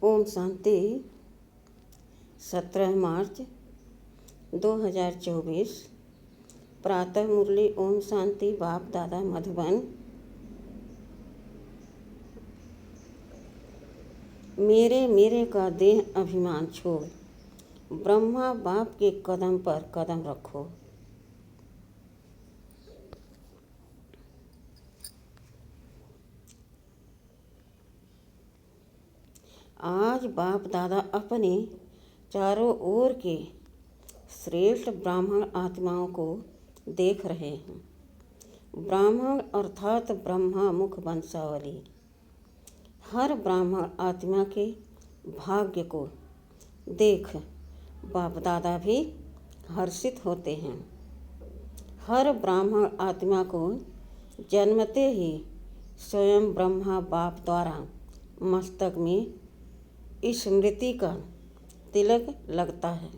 ओम शांति। 17 मार्च 2024 प्रातः मुरली। ओम शांति। बाप दादा मधुबन। मेरे मेरे का देह अभिमान छोड़, ब्रह्मा बाप के कदम पर कदम रखो। आज बाप दादा अपने चारों ओर के श्रेष्ठ ब्राह्मण आत्माओं को देख रहे हैं। ब्राह्मण अर्थात ब्रह्मा मुख वंशावली। हर ब्राह्मण आत्मा के भाग्य को देख बाप दादा भी हर्षित होते हैं। हर ब्राह्मण आत्मा को जन्मते ही स्वयं ब्रह्मा बाप द्वारा मस्तक में स्मृति का तिलक लगता है।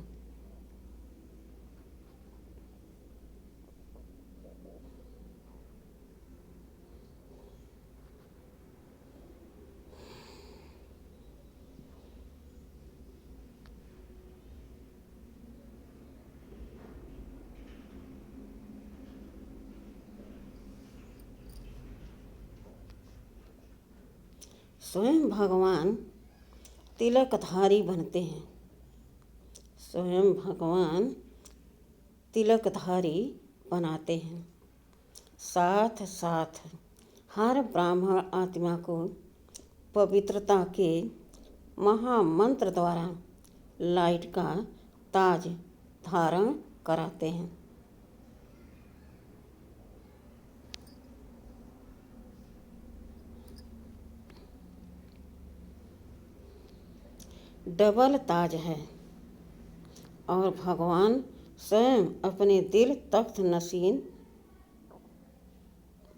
स्वयं भगवान तिलकधारी बनते हैं। स्वयं भगवान तिलकधारी बनाते हैं। साथ साथ हर ब्राह्मण आत्मा को पवित्रता के महामंत्र द्वारा लाइट का ताज धारण कराते हैं। डबल ताज है और भगवान स्वयं अपने दिल तख्त नशीन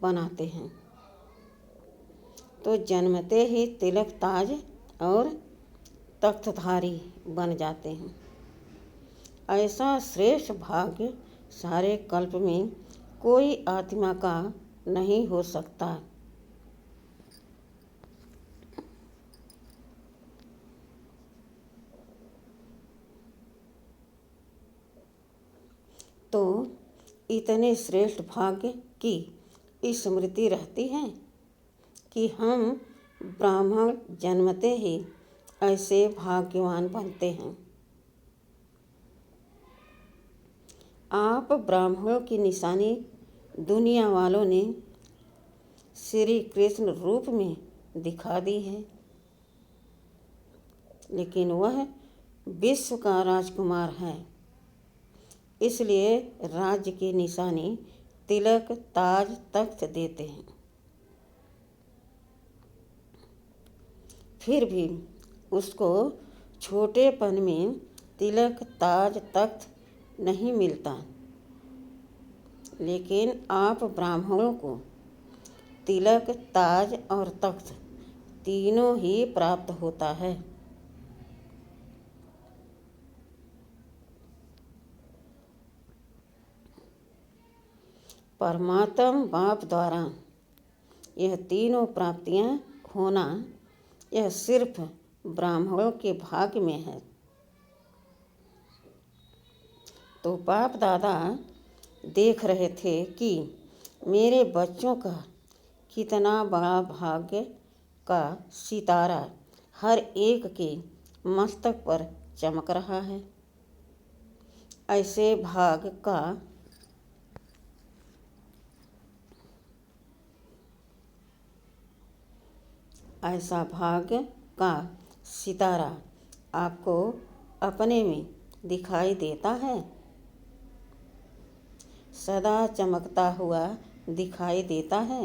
बनाते हैं, तो जन्मते ही तिलक ताज और तख्तधारी बन जाते हैं। ऐसा श्रेष्ठ भाग्य सारे कल्प में कोई आत्मा का नहीं हो सकता। तो इतने श्रेष्ठ भाग्य की स्मृति रहती है कि हम ब्राह्मण जन्मते ही ऐसे भाग्यवान बनते हैं। आप ब्राह्मणों की निशानी दुनिया वालों ने श्री कृष्ण रूप में दिखा दी है, लेकिन वह विश्व का राजकुमार है, इसलिए राज्य की निशानी तिलक ताज तख्त देते हैं। फिर भी उसको छोटेपन में तिलक ताज तख्त नहीं मिलता, लेकिन आप ब्राह्मणों को तिलक ताज और तख्त तीनों ही प्राप्त होता है। परमात्मा बाप द्वारा यह तीनों प्राप्तियां होना यह सिर्फ ब्राह्मणों के भाग्य में है। तो बाप दादा देख रहे थे कि मेरे बच्चों का कितना बड़ा भाग्य का सितारा हर एक के मस्तक पर चमक रहा है। ऐसे भाग्य का ऐसा भाग्य का सितारा आपको अपने में दिखाई देता है। सदा चमकता हुआ दिखाई देता है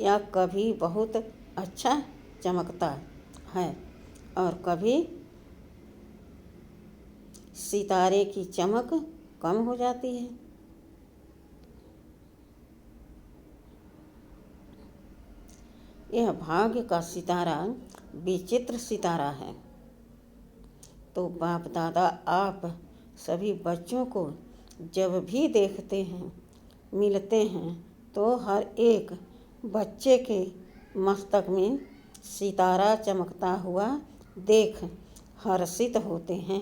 या कभी बहुत अच्छा चमकता है और कभी सितारे की चमक कम हो जाती है। यह भाग्य का सितारा विचित्र सितारा है। तो बाप दादा आप सभी बच्चों को जब भी देखते हैं, मिलते हैं, तो हर एक बच्चे के मस्तक में सितारा चमकता हुआ देख हर्षित होते हैं।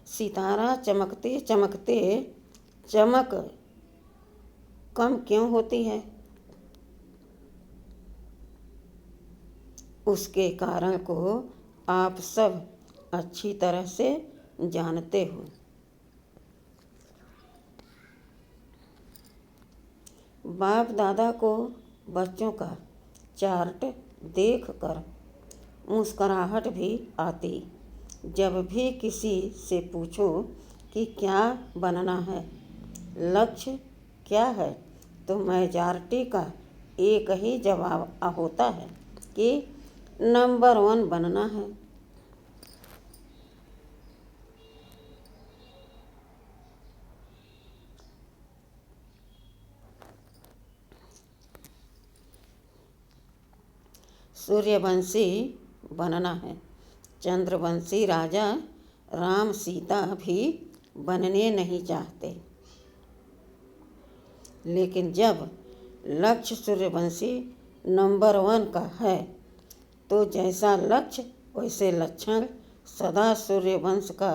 सितारा चमकते चमकते चमक कम क्यों होती है? उसके कारण को आप सब अच्छी तरह से जानते हो। बाप दादा को बच्चों का चार्ट देखकर मुस्कुराहट भी आती। जब भी किसी से पूछो कि क्या बनना है, लक्ष्य क्या है, तो मेजॉरिटी का एक ही जवाब होता है कि नंबर 1 बनना है। सूर्यवंशी बनना है। चंद्रवंशी राजा राम सीता भी बनने नहीं चाहते, लेकिन जब लक्ष्य सूर्यवंशी नंबर 1 का है तो जैसा लक्ष्य वैसे लक्षण सदा सूर्यवंश का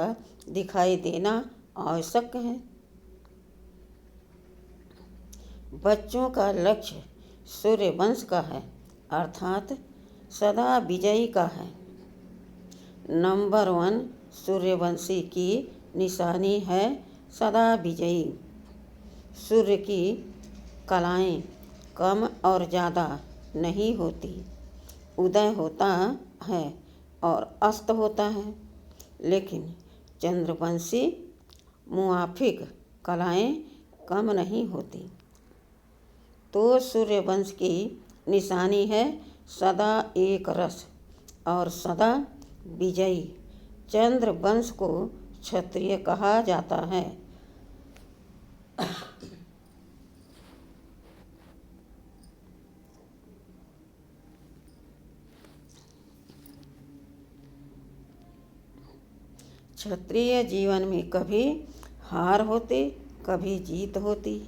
दिखाई देना आवश्यक है। बच्चों का लक्ष्य सूर्यवंश का है, अर्थात सदा विजयी का है। नंबर 1 सूर्यवंशी की निशानी है सदा विजयी। सूर्य की कलाएं कम और ज़्यादा नहीं होती। उदय होता है और अस्त होता है, लेकिन चंद्रवंशी मुआफिक कलाएं कम नहीं होती। तो सूर्यवंश की निशानी है सदा एक रस और सदा विजयी। चंद्रवंश को क्षत्रिय कहा जाता है। क्षत्रिय जीवन में कभी हार होती, कभी जीत होती।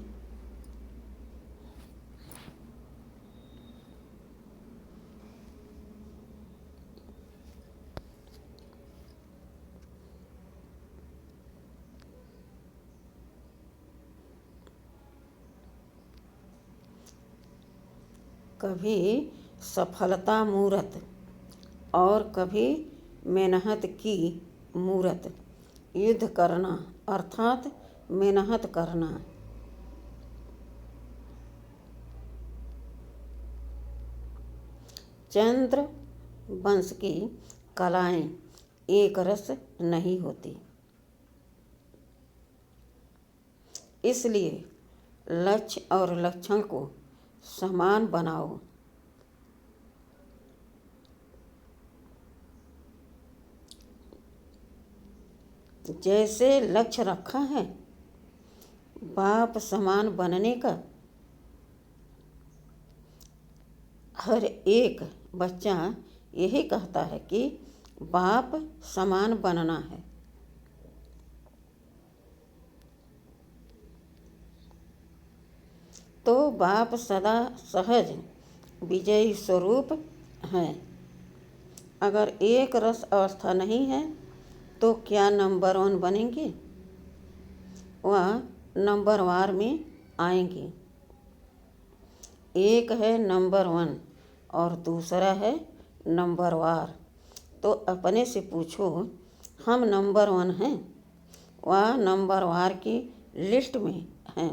कभी सफलता मूरत और कभी मेहनत की मूरत। युद्ध करना अर्थात मेहनत करना। चंद्र वंश की कलाएं एक रस नहीं होती, इसलिए लक्ष्य और लक्षण को समान बनाओ। जैसे लक्ष्य रखा है बाप समान बनने का, हर एक बच्चा यही कहता है कि बाप समान बनना है। तो बाप सदा सहज विजयी स्वरूप है। अगर एक रस अवस्था नहीं है तो क्या नंबर 1 बनेंगे? वह नंबर वार में आएंगे। एक है नंबर 1 और दूसरा है नंबर वार। तो अपने से पूछो, हम नंबर 1 हैं, वह नंबर वार की लिस्ट में हैं।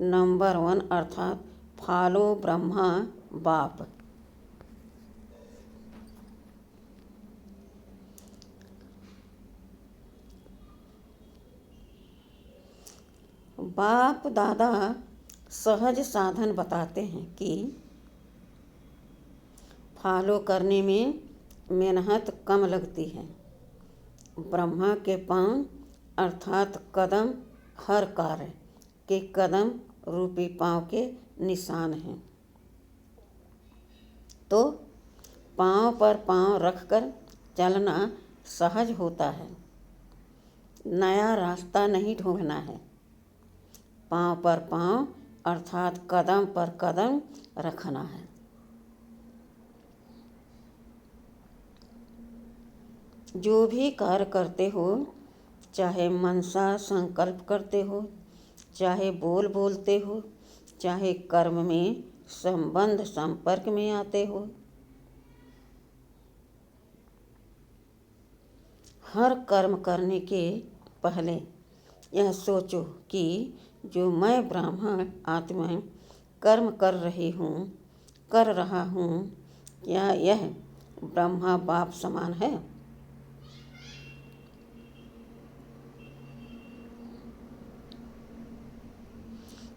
नंबर 1 अर्थात फॉलो ब्रह्मा बाप। बाप दादा सहज साधन बताते हैं कि फॉलो करने में मेहनत कम लगती है। ब्रह्मा के पांव अर्थात कदम हर कार्य के कदम रूपी पांव के निशान हैं। तो पांव पर पांव रखकर चलना सहज होता है। नया रास्ता नहीं ढूंढना है। पांव पर पांव अर्थात कदम पर कदम रखना है। जो भी कार्य करते हो, चाहे मनसा संकल्प करते हो, चाहे बोलते हो, चाहे कर्म में संबंध संपर्क में आते हो, हर कर्म करने के पहले यह सोचो कि जो मैं ब्राह्मण आत्मा कर्म कर रहा हूँ, क्या यह ब्रह्मा बाप समान है?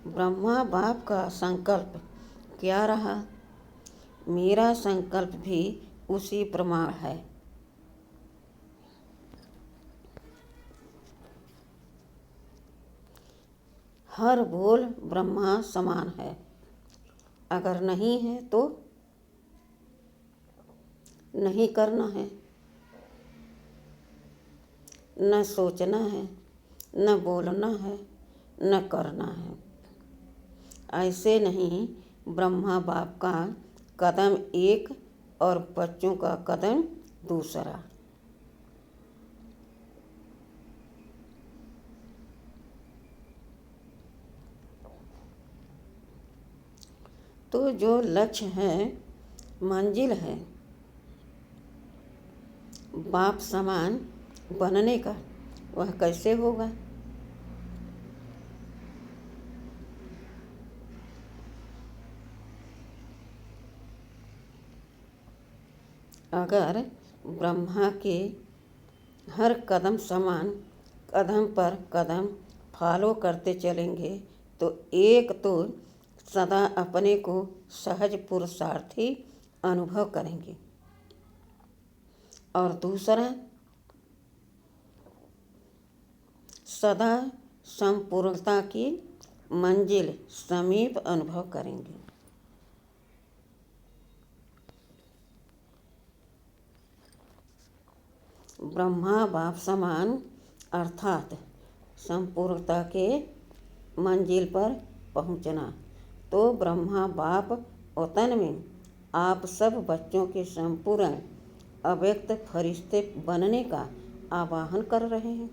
ब्रह्मा बाप का संकल्प क्या रहा? मेरा संकल्प भी उसी प्रमाण है। हर बोल ब्रह्मा समान है। अगर नहीं है तो नहीं करना है, न सोचना है, न बोलना है, न करना है। ऐसे नहीं, ब्रह्मा बाप का कदम एक और बच्चों का कदम दूसरा। तो जो लक्ष्य है, मंजिल है बाप समान बनने का, वह कैसे होगा? अगर ब्रह्मा के हर कदम समान कदम पर कदम फॉलो करते चलेंगे तो एक तो सदा अपने को सहज पुरुषार्थी अनुभव करेंगे और दूसरा सदा संपूर्णता की मंजिल समीप अनुभव करेंगे। ब्रह्मा बाप समान अर्थात संपूर्णता के मंजिल पर पहुंचना, तो ब्रह्मा बाप वतन में आप सब बच्चों के संपूर्ण अव्यक्त फरिश्ते बनने का आवाहन कर रहे हैं।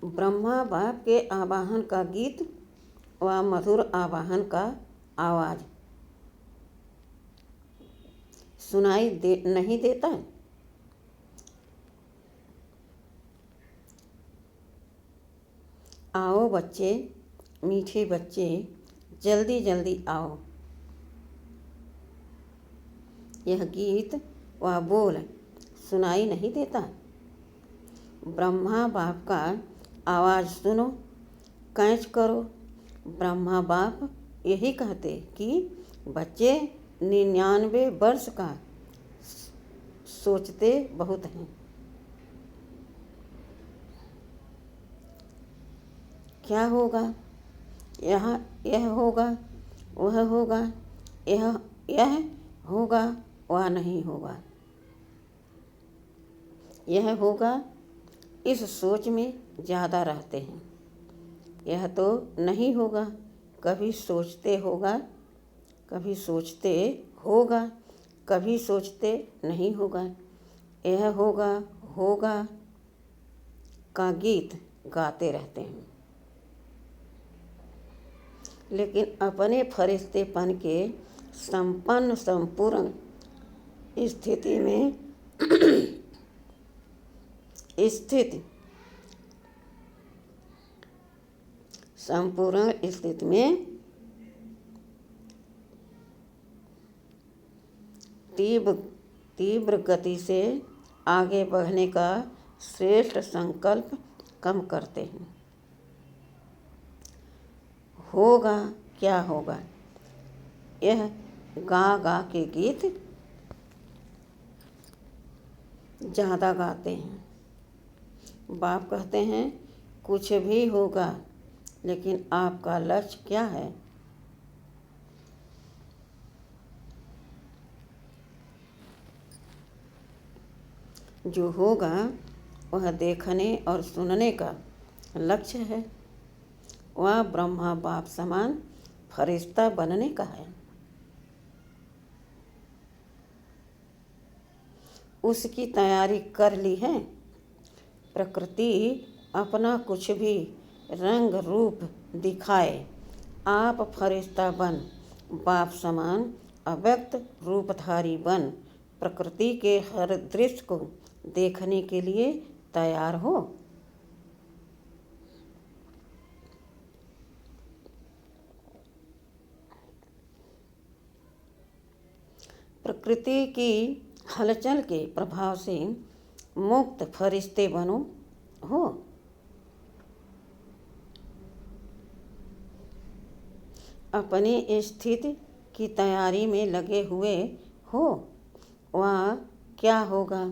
ब्रह्मा बाप के आवाहन का गीत व मधुर आवाहन का आवाज सुनाई नहीं देता? आओ बच्चे, मीठे बच्चे, जल्दी जल्दी आओ। यह गीत व बोल सुनाई नहीं देता? ब्रह्मा बाप का आवाज़ सुनो, कैच करो। ब्रह्मा बाप यही कहते कि बच्चे 99 वर्ष का सोचते बहुत हैं। क्या होगा? यह होगा, वह होगा, यह होगा, वह नहीं होगा। यह होगा, इस सोच में ज़्यादा रहते हैं। यह तो नहीं होगा, कभी सोचते होगा, कभी सोचते होगा, कभी सोचते नहीं होगा। यह होगा होगा का गीत गाते रहते हैं, लेकिन अपने फरिश्तेपन के संपन्न संपूर्ण स्थिति में संपूर्ण स्थिति में तीव्र गति से आगे बढ़ने का श्रेष्ठ संकल्प कम करते हैं। होगा, क्या होगा, यह गा गा के गीत ज़्यादा गाते हैं। बाप कहते हैं कुछ भी होगा, लेकिन आपका लक्ष्य क्या है? जो होगा वह देखने और सुनने का लक्ष्य है। वह ब्रह्मा बाप समान फरिश्ता बनने का है। उसकी तैयारी कर ली है। प्रकृति अपना कुछ भी रंग रूप दिखाए, आप फरिश्ता बन बाप समान अव्यक्त रूपधारी बन प्रकृति के हर दृश्य को देखने के लिए तैयार हो। प्रकृति की हलचल के प्रभाव से मुक्त फरिश्ते बनो हो। अपनी स्थिति की तैयारी में लगे हुए हो। वहाँ क्या होगा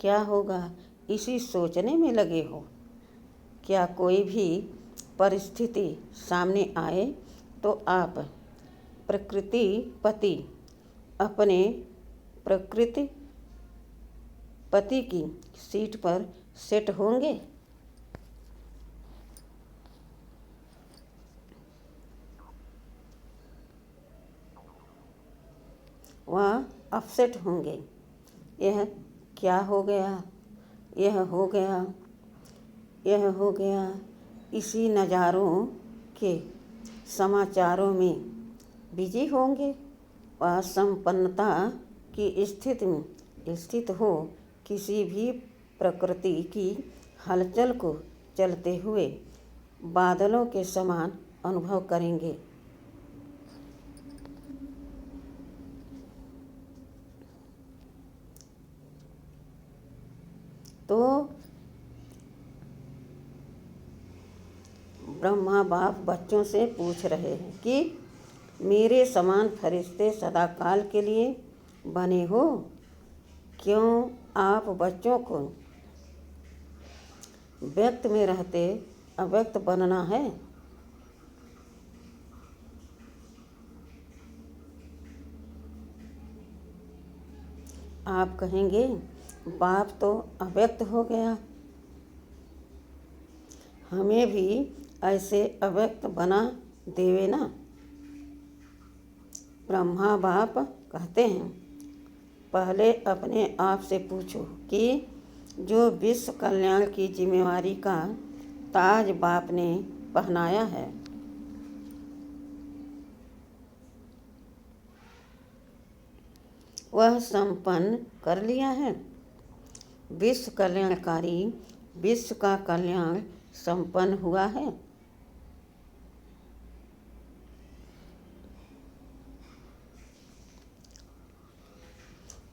क्या होगा इसी सोचने में लगे हो। क्या कोई भी परिस्थिति सामने आए तो आप प्रकृति पति अपने प्रकृति पति की सीट पर सेट होंगे। वह अपसेट होंगे। यह क्या हो गया, यह हो गया, यह हो गया, इसी नज़ारों के समाचारों में बिजी होंगे। वह संपन्नता की स्थिति में स्थित हो किसी भी प्रकृति की हलचल को चलते हुए बादलों के समान अनुभव करेंगे। तो ब्रह्मा बाप बच्चों से पूछ रहे हैं कि मेरे समान फरिश्ते सदाकाल के लिए बने हो। क्यों आप बच्चों को व्यक्त में रहते अव्यक्त बनना है? आप कहेंगे बाप तो अव्यक्त हो गया, हमें भी ऐसे अव्यक्त बना देवे ना। ब्रह्मा बाप कहते हैं पहले अपने आप से पूछो कि जो विश्व कल्याण की जिम्मेवारी का ताज बाप ने पहनाया है, वह संपन्न कर लिया है। विश्व कल्याणकारी विश्व का कल्याण संपन्न हुआ है।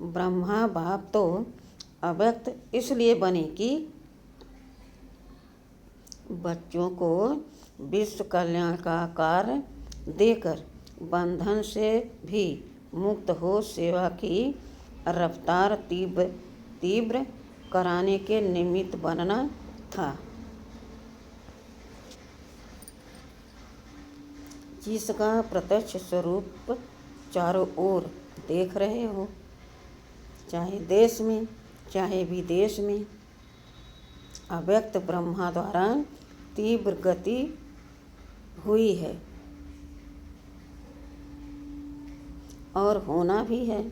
ब्रह्मा बाप तो अव्यक्त इसलिए बने कि बच्चों को विश्व कल्याण का कार्य देकर बंधन से भी मुक्त हो सेवा की रफ्तार तीव्र कराने के निमित्त बनना था, जिसका प्रत्यक्ष स्वरूप चारों ओर देख रहे हो, चाहे देश में चाहे विदेश में। अव्यक्त ब्रह्मा द्वारा तीव्र गति हुई है और होना भी है।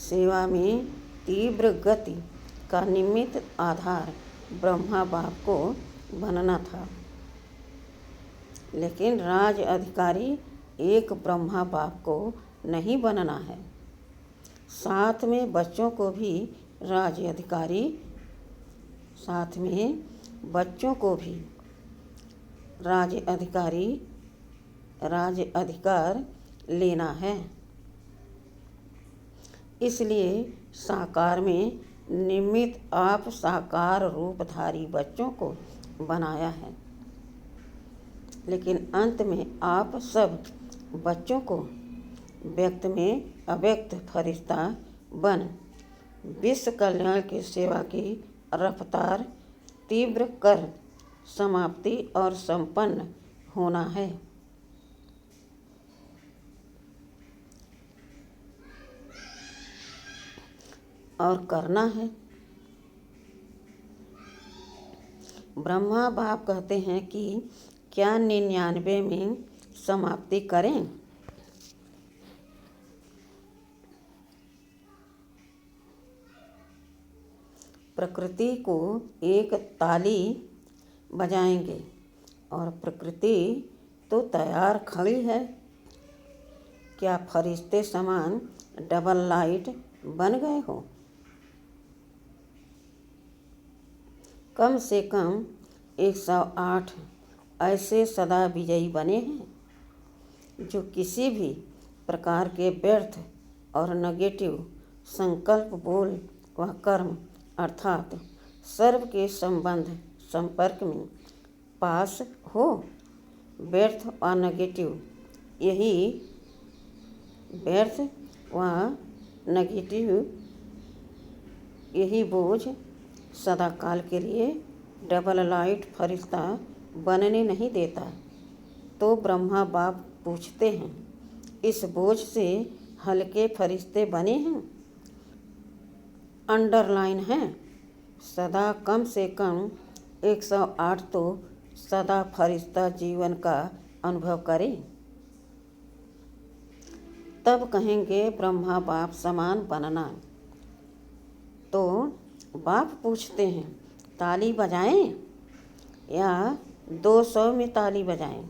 सेवा में तीव्र गति का निमित्त आधार ब्रह्मा बाप को बनना था, लेकिन राज अधिकारी एक ब्रह्मा बाप को नहीं बनना है। साथ में बच्चों को भी राज्य अधिकारी साथ में बच्चों को भी राज्य अधिकार लेना है। इसलिए साकार में निमित्त आप साकार रूपधारी बच्चों को बनाया है, लेकिन अंत में आप सब बच्चों को व्यक्त में अव्यक्त फरिश्ता बन विश्व कल्याण की सेवा की रफ्तार तीव्र कर समाप्ति और संपन्न होना है। और करना है। ब्रह्मा बाप कहते हैं कि क्या 99 में समाप्ति करें? प्रकृति को एक ताली बजाएंगे और प्रकृति तो तैयार खड़ी है। क्या फरिश्ते समान डबल लाइट बन गए हो? कम से कम 108 ऐसे सदा विजयी बने हैं जो किसी भी प्रकार के व्यर्थ और नेगेटिव संकल्प, बोल व कर्म अर्थात सर्व के संपर्क में पास हो। व्यर्थ व नेगेटिव, यही व्यर्थ व नेगेटिव यही बोझ सदा काल के लिए डबल लाइट फरिश्ता बनने नहीं देता। तो ब्रह्मा बाप पूछते हैं, इस बोझ से हल्के फरिश्ते बने हैं? अंडरलाइन है, सदा कम से कम 108 तो सदा फरिश्ता जीवन का अनुभव करें, तब कहेंगे ब्रह्मा बाप समान बनना। तो बाप पूछते हैं, ताली बजाएं या 200 में ताली बजाएं?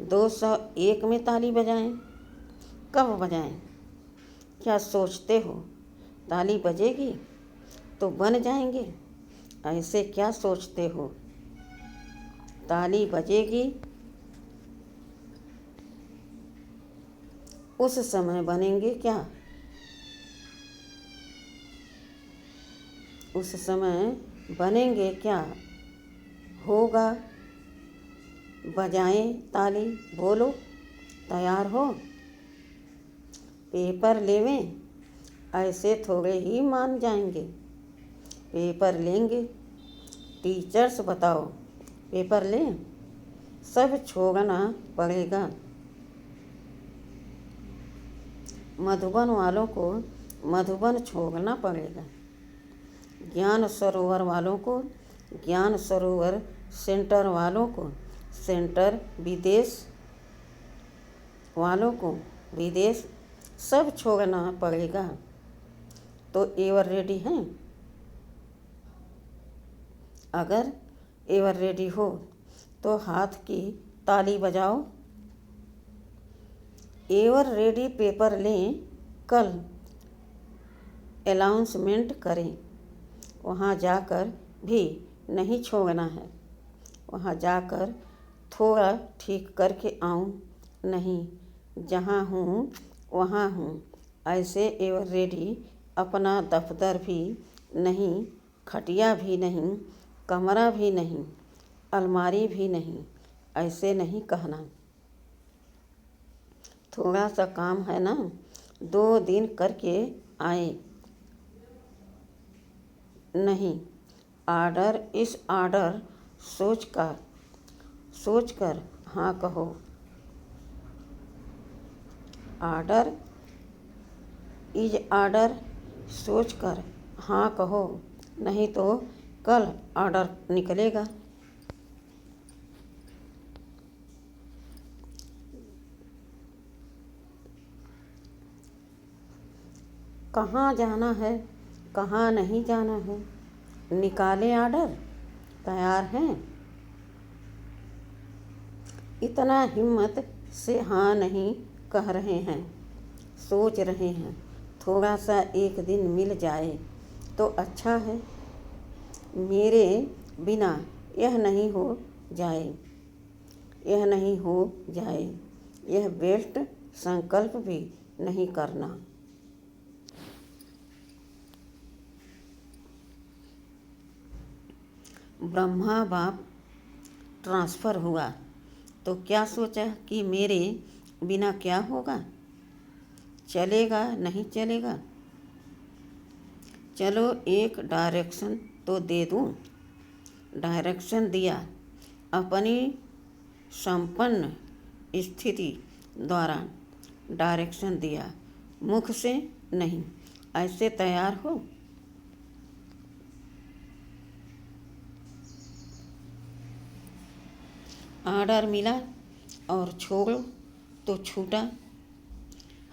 201 में ताली बजाएं? कब बजाएं? क्या सोचते हो ताली बजेगी तो बन जाएंगे? ऐसे क्या सोचते हो? ताली बजेगी उस समय बनेंगे क्या? उस समय बनेंगे क्या? होगा। बजाएं ताली, बोलो, तैयार हो? पेपर लेवें? ऐसे थोड़े ही मान जाएंगे। पेपर लेंगे। टीचर्स बताओ, पेपर लें? सब छोड़ना पड़ेगा। मधुबन वालों को मधुबन छोड़ना पड़ेगा। ज्ञान सरोवर वालों को ज्ञान सरोवर, सेंटर वालों को सेंटर, विदेश वालों को विदेश, सब छोड़ना पड़ेगा। तो एवर रेडी हैं? अगर एवर रेडी हो तो हाथ की ताली बजाओ। एवर रेडी पेपर लें, कल अनाउंसमेंट करें। वहाँ जाकर भी नहीं छोड़ना है। वहाँ जाकर थोड़ा ठीक करके आऊँ, नहीं जहाँ हूँ वहाँ हूँ। ऐसे एवर रेडी अपना दफ्तर भी नहीं, खटिया भी नहीं, कमरा भी नहीं, अलमारी भी नहीं, ऐसे नहीं कहना। थोड़ा सा काम है ना, 2 दिन करके आए। नहीं, ऑर्डर इस ऑर्डर सोचकर हाँ कहो। ऑर्डर इज ऑर्डर सोचकर हाँ कहो, नहीं तो कल ऑर्डर निकलेगा। कहाँ जाना है, कहाँ नहीं जाना है, निकालें ऑर्डर, तैयार हैं? इतना हिम्मत से हाँ नहीं कह रहे हैं, सोच रहे हैं थोड़ा सा एक दिन मिल जाए तो अच्छा है। मेरे बिना यह नहीं हो जाए, यह नहीं हो जाए, यह बेस्ट संकल्प भी नहीं करना। ब्रह्मा बाप ट्रांसफ़र हुआ तो क्या सोचा कि मेरे बिना क्या होगा? चलेगा नहीं चलेगा? चलो एक डायरेक्शन तो दे दूँ। डायरेक्शन दिया, अपनी संपन्न स्थिति द्वारा डायरेक्शन दिया, मुख से नहीं, ऐसे तैयार हो। ऑर्डर मिला और छोड़ो तो छूटा।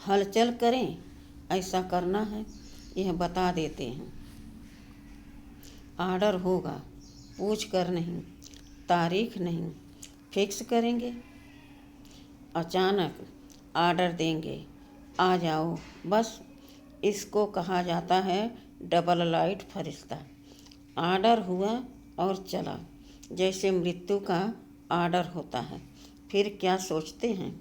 हलचल करें, ऐसा करना है, यह बता देते हैं। ऑर्डर होगा, पूछ कर नहीं, तारीख नहीं, फिक्स करेंगे। अचानक ऑर्डर देंगे, आ जाओ बस। इसको कहा जाता है डबल लाइट फरिश्ता। ऑर्डर हुआ और चला, जैसे मृत्यु का ऑर्डर होता है। फिर क्या सोचते हैं?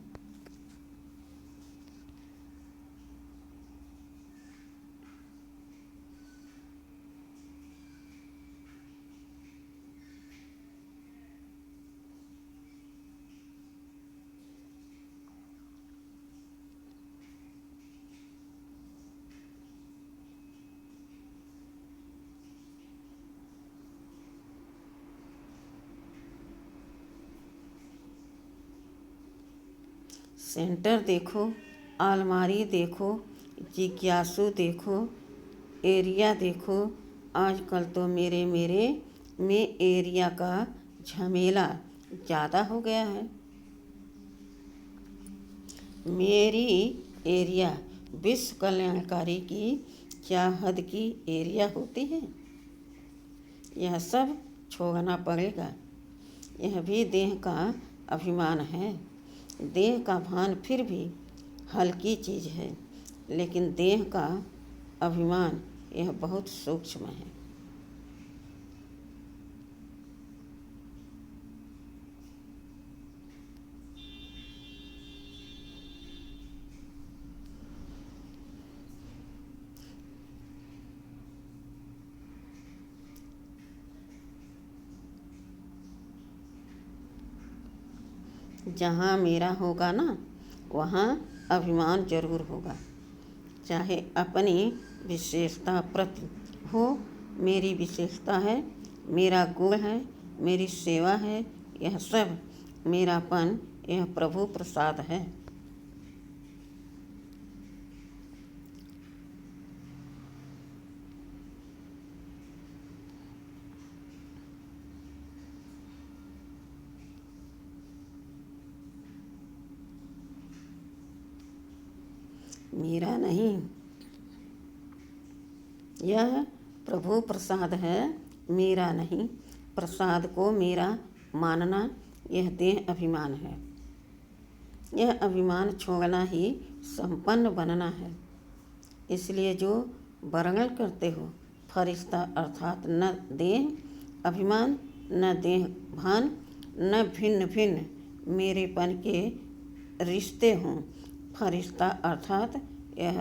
सेंटर देखो, अलमारी देखो, जिज्ञासु देखो, एरिया देखो। आजकल तो मेरे में एरिया का झमेला ज़्यादा हो गया है। मेरी एरिया विश्व कल्याणकारी की क्या हद की एरिया होती है? यह सब छोड़ना पड़ेगा। यह भी देह का अभिमान है। देह का भान फिर भी हल्की चीज़ है, लेकिन देह का अभिमान यह बहुत सूक्ष्म है। जहाँ मेरा होगा ना, वहाँ अभिमान जरूर होगा, चाहे अपनी विशेषता प्रति हो। मेरी विशेषता है, मेरा गुण है, मेरी सेवा है, यह सब मेरापन, यह प्रभु प्रसाद है। मेरा नहीं, यह प्रभु प्रसाद है, मेरा नहीं। प्रसाद को मेरा मानना यह देह अभिमान है। यह अभिमान छोड़ना ही संपन्न बनना है। इसलिए जो वर्णन करते हो फरिश्ता, अर्थात न देह अभिमान, न देह भान, न भिन्न भिन्न मेरेपन के रिश्ते हों। फरिश्ता अर्थात यह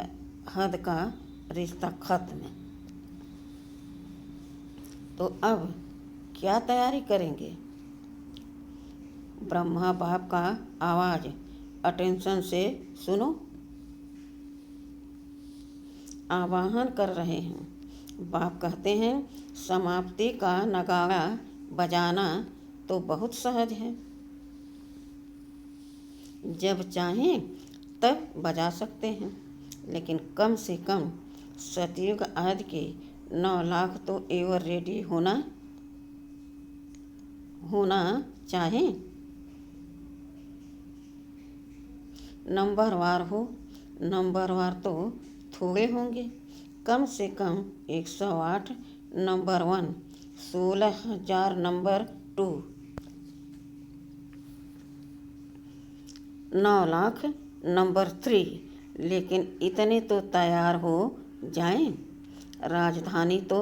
हद का रिश्ता खत्म। तो अब क्या तैयारी करेंगे? ब्रह्मा बाप का आवाज़ अटेंशन से सुनो। आवाहन कर रहे हैं। बाप कहते हैं, समाप्ति का नगाड़ा बजाना तो बहुत सहज है। जब चाहें तब बजा सकते हैं, लेकिन कम से कम सतयुग आदि के 9 लाख तो एवर रेडी होना चाहें। नंबरवार हो, नंबरवार तो थोड़े होंगे। कम से कम 108 नंबर 1, 16,000 नंबर 2, 9 लाख नंबर 3। लेकिन इतने तो तैयार हो जाएं। राजधानी तो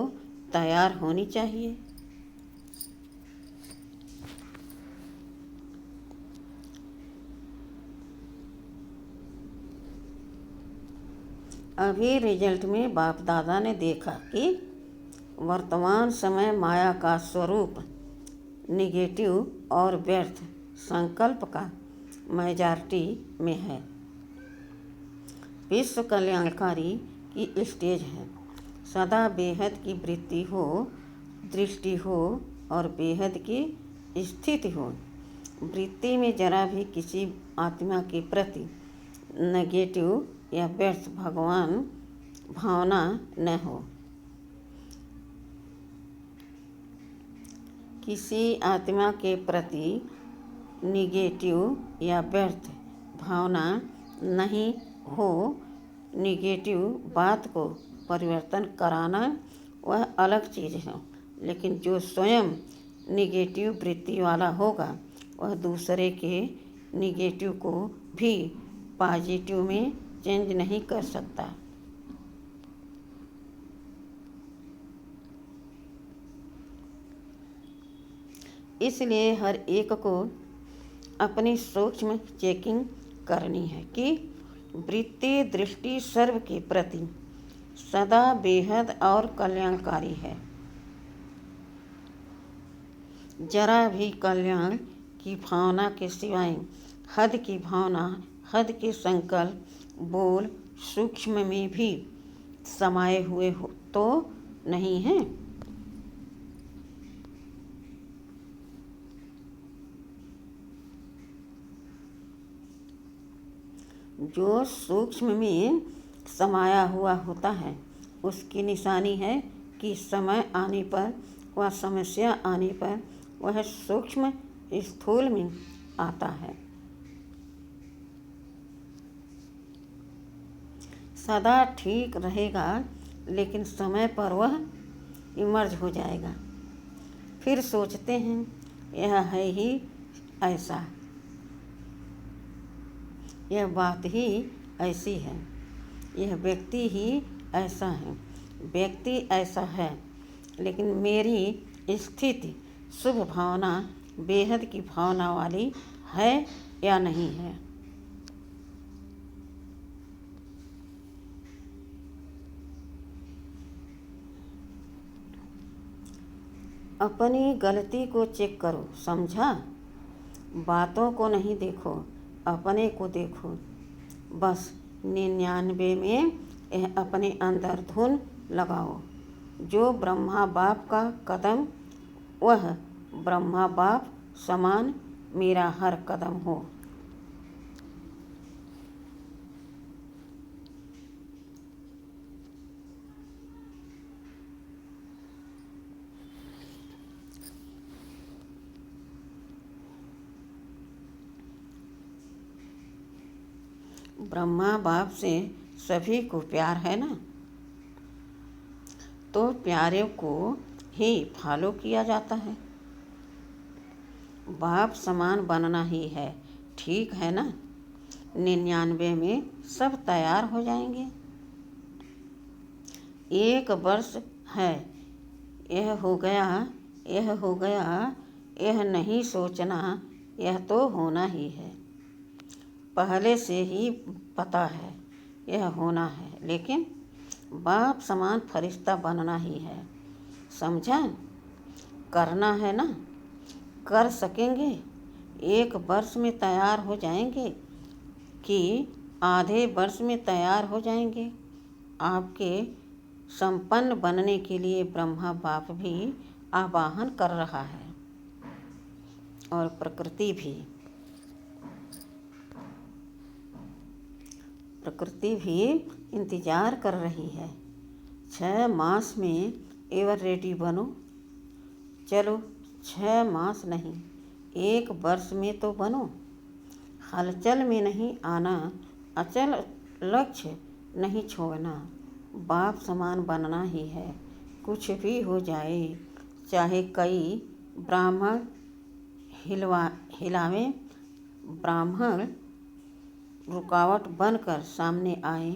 तैयार होनी चाहिए। अभी रिजल्ट में बाप दादा ने देखा कि वर्तमान समय माया का स्वरूप निगेटिव और व्यर्थ संकल्प का मेजॉरिटी में है। विश्व कल्याणकारी की स्टेज है। सदा बेहद की वृत्ति हो, दृष्टि हो और बेहद की स्थिति हो। वृत्ति में जरा भी किसी आत्मा के प्रति नेगेटिव या व्यर्थ भगवान भावना न हो। किसी आत्मा के प्रति निगेटिव या व्यर्थ भावना नहीं हो। निगेटिव बात को परिवर्तन कराना वह अलग चीज़ है, लेकिन जो स्वयं निगेटिव वृत्ति वाला होगा वह दूसरे के निगेटिव को भी पॉजिटिव में चेंज नहीं कर सकता। इसलिए हर एक को अपनी सूक्ष्म चेकिंग करनी है कि वृत्ति दृष्टि सर्व के प्रति सदा बेहद और कल्याणकारी है। जरा भी कल्याण की भावना के सिवाय हद की भावना, हद के संकल्प, बोल सूक्ष्म में भी समाये हुए तो नहीं हैं। जो सूक्ष्म में समाया हुआ होता है उसकी निशानी है कि समय आने पर वह समस्या आने पर वह सूक्ष्म स्थूल में आता है। सदा ठीक रहेगा लेकिन समय पर वह इमर्ज हो जाएगा। फिर सोचते हैं यह है ही ऐसा, यह बात ही ऐसी है, यह व्यक्ति ही ऐसा है, व्यक्ति ऐसा है। लेकिन मेरी स्थिति शुभ भावना, बेहद की भावना वाली है या नहीं है। अपनी गलती को चेक करो, समझा? बातों को नहीं देखो, अपने को देखो। बस 99 में यह अपने अंदर धुन लगाओ। जो ब्रह्मा बाप का कदम वह ब्रह्मा बाप समान मेरा हर कदम हो। ब्रह्मा बाप से सभी को प्यार है ना, तो प्यारे को ही फॉलो किया जाता है। बाप समान बनना ही है, ठीक है ना? 99 में सब तैयार हो जाएंगे। 1 वर्ष है, यह हो गया, यह हो गया, यह नहीं सोचना, यह तो होना ही है। पहले से ही पता है यह होना है, लेकिन बाप समान फरिश्ता बनना ही है, समझा? करना है ना, कर सकेंगे। 1 वर्ष में तैयार हो जाएंगे कि आधे वर्ष में तैयार हो जाएंगे। आपके संपन्न बनने के लिए ब्रह्मा बाप भी आवाहन कर रहा है और प्रकृति भी इंतज़ार कर रही है। 6 मास में एवर रेडी बनो। चलो 6 मास नहीं, 1 वर्ष में तो बनो। हलचल में नहीं आना, अचल लक्ष्य नहीं छोड़ना। बाप समान बनना ही है, कुछ भी हो जाए। चाहे कई ब्राह्मण हिलावें, ब्राह्मण रुकावट बनकर सामने आए,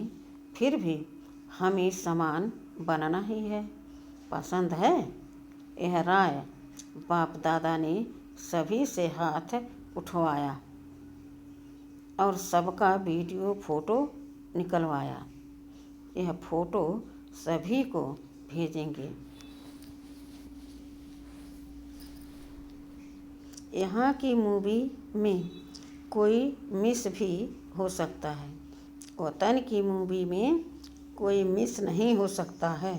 फिर भी हमें समान बनना ही है। पसंद है यह राय? बाप दादा ने सभी से हाथ उठवाया और सबका वीडियो फोटो निकलवाया। यह फोटो सभी को भेजेंगे। यहाँ की मूवी में कोई मिस भी हो सकता है, वतन की मूवी में कोई मिस नहीं हो सकता है।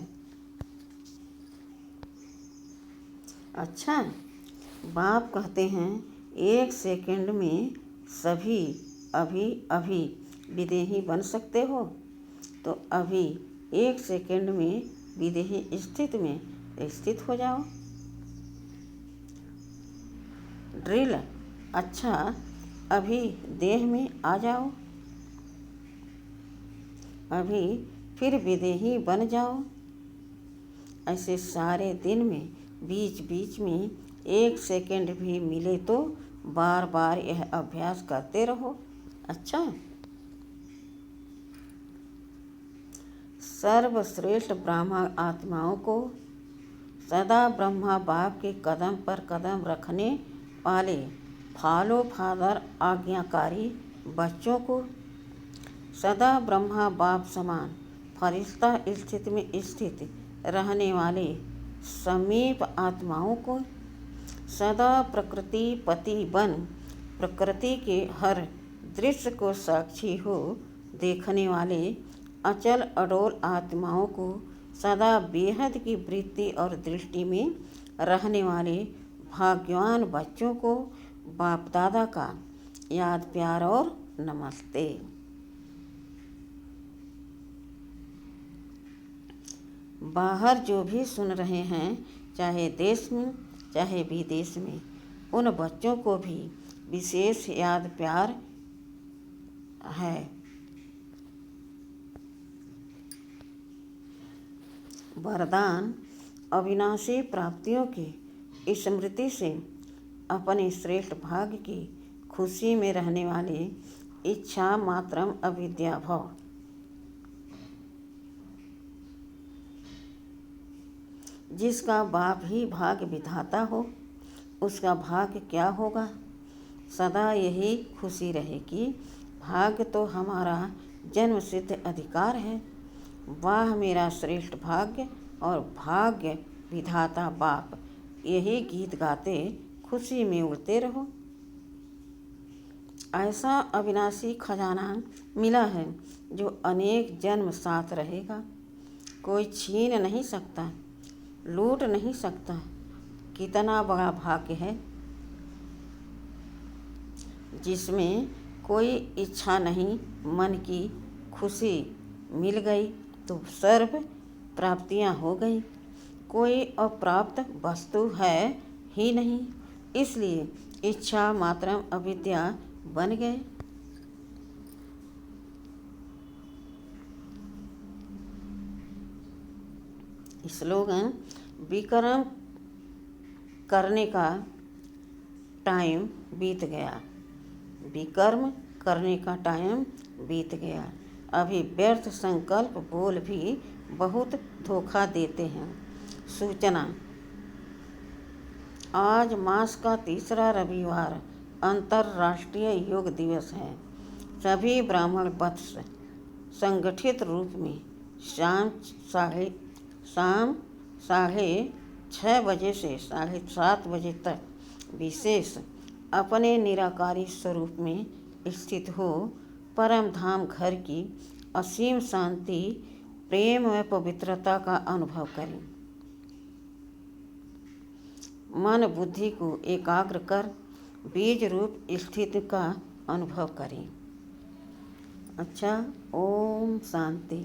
अच्छा, बाप कहते हैं 1 सेकंड में सभी अभी विदेही बन सकते हो, तो अभी 1 सेकंड में विदेही स्थिति में स्थित हो जाओ। ड्रिल। अच्छा, अभी देह में आ जाओ। अभी फिर विदेही बन जाओ। ऐसे सारे दिन में बीच बीच में 1 सेकंड भी मिले तो बार बार यह अभ्यास करते रहो। अच्छा, सर्वश्रेष्ठ ब्रह्मा आत्माओं को, सदा ब्रह्मा बाप के कदम पर कदम रखने वाले फॉलो फादर आज्ञाकारी बच्चों को, सदा ब्रह्मा बाप समान फरिश्ता स्थिति में स्थित रहने वाले समीप आत्माओं को, सदा प्रकृति पति बन प्रकृति के हर दृश्य को साक्षी हो देखने वाले अचल अडोल आत्माओं को, सदा बेहद की वृत्ति और दृष्टि में रहने वाले भाग्यवान बच्चों को बाप दादा का याद प्यार और नमस्ते। बाहर जो भी सुन रहे हैं, चाहे देश में चाहे विदेश में, उन बच्चों को भी विशेष याद प्यार है। वरदान। अविनाशी प्राप्तियों की स्मृति से अपने श्रेष्ठ भाग्य की खुशी में रहने वाले इच्छा मात्रम अविद्या भव। जिसका बाप ही भाग्य विधाता हो, उसका भाग्य क्या होगा। सदा यही खुशी रहे कि भाग्य तो हमारा जन्म सिद्ध अधिकार है। वाह मेरा श्रेष्ठ भाग्य और भाग्य विधाता बाप। यही गीत गाते खुशी में उड़ते रहो। ऐसा अविनाशी खजाना मिला है जो अनेक जन्म साथ रहेगा। कोई छीन नहीं सकता, लूट नहीं सकता। कितना बड़ा भाग्य है जिसमें कोई इच्छा नहीं, मन की खुशी मिल गई तो सर्व प्राप्तियां हो गई। कोई अप्राप्त वस्तु है ही नहीं, इसलिए इच्छा मात्रम अविद्या बन गए। स्लोगन। विकर्म करने का टाइम बीत गया। विकर्म करने का टाइम बीत गया। अभी व्यर्थ संकल्प बोल भी बहुत धोखा देते हैं। सूचना। आज मास का तीसरा रविवार अंतर्राष्ट्रीय योग दिवस है। सभी ब्राह्मण वत्स संगठित रूप में शाम 6:30 बजे से 7:30 बजे तक विशेष अपने निराकारी स्वरूप में स्थित हो परम धाम घर की असीम शांति, प्रेम व पवित्रता का अनुभव करें। मन बुद्धि को एकाग्र कर बीज रूप स्थिति का अनुभव करें। अच्छा, ओम शांति।